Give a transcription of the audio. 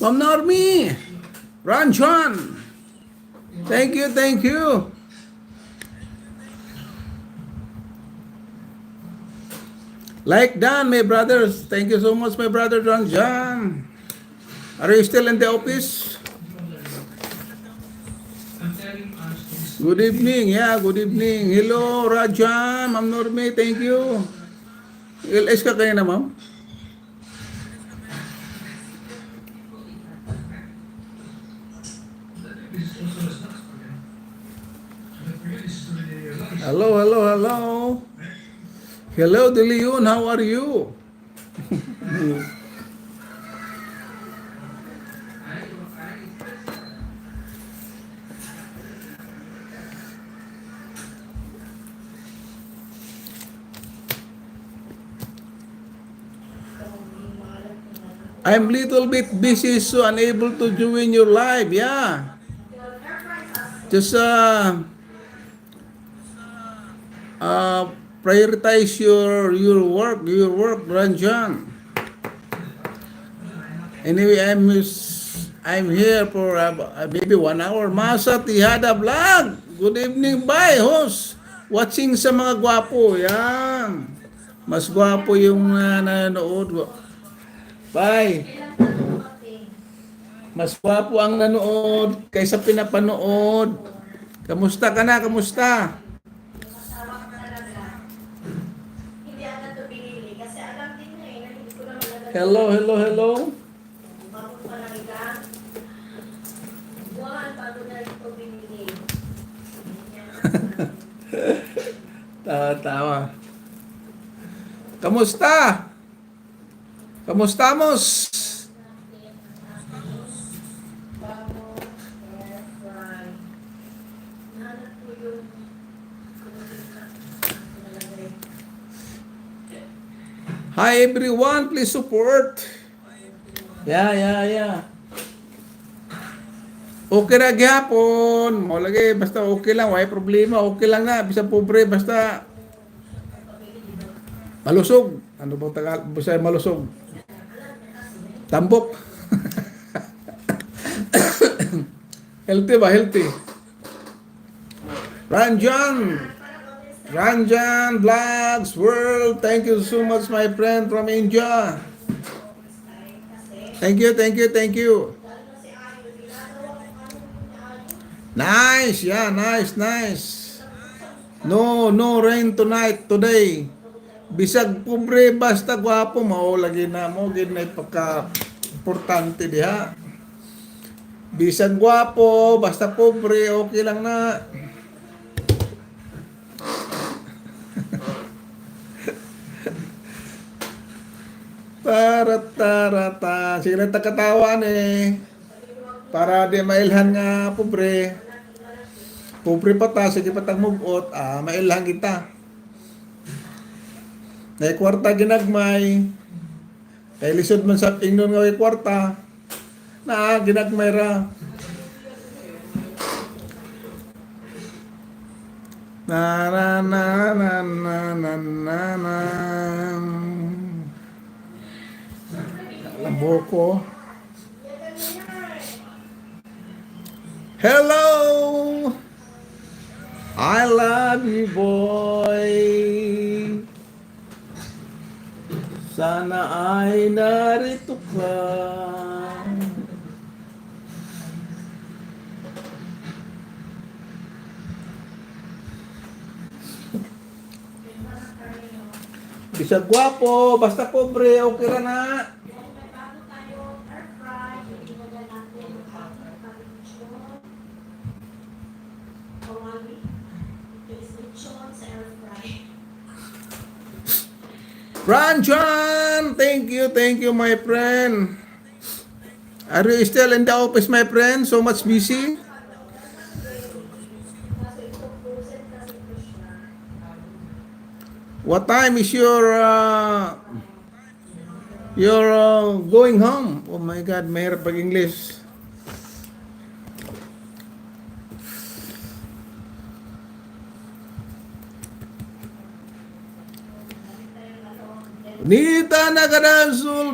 Ma'am Normy, Ranjan, thank you, thank you. Like Dan, my brothers. Thank you so much, my brother Ranjan. Are you still in the office? Good evening, yeah, good evening. Hello, Rajan, Ma'am Normy, thank you. LS ka kayo na, ma'am? Hello, hello, hello. Hello, De Leon, how are you? I'm little bit busy, so unable to join your live. Yeah. Just uh, prioritize your work, Ranjan. Anyway, I'm here for maybe 1 hour. Masa Tihada Vlog. Good evening, bye, host. Watching sa mga gwapo. Yan. Mas gwapo yung nanonood. Bye. Mas gwapo ang nanood kaysa pinapanood. Kamusta ka na? Kamusta? Hello, hello, hello. Tawa. Kamusta? Kamustamos? Hi everyone, please support. Yeah. Okay na gyapon. Mo lagi basta okay lang, way problema, okay lang na bisan pobre basta malusog. Ano bang Tagalog? Basta malusog. Tambok. Healthy ba? Healthy. Ranjan Vlogs World. Thank you so much, my friend from India. Thank you. Nice, yeah, nice. No rain today. Bisag pobre basta gwapo mao lagi na mo gid na pagka importante diha. Bisag gwapo basta pobre okay lang na. Tarata. Sige lang takatawan eh. Para di mailhan nga pobre. Pobre pa ta, sige pa tang mugot, mailhan kita. Nay kwarta ginagmay. Kay lisod man sa ingnon nga way kwarta. Na ginagmay ra. Na. Lamboko. Hello! I love you, boy. Sana ay narito ka. Bisa gwapo, basta pobre, okay ra na. Ranjan, thank you, my friend. Are you still in the office, my friend? So much busy? What time is your going home? Oh my God, mahirap pag-English. Nita Nagadansul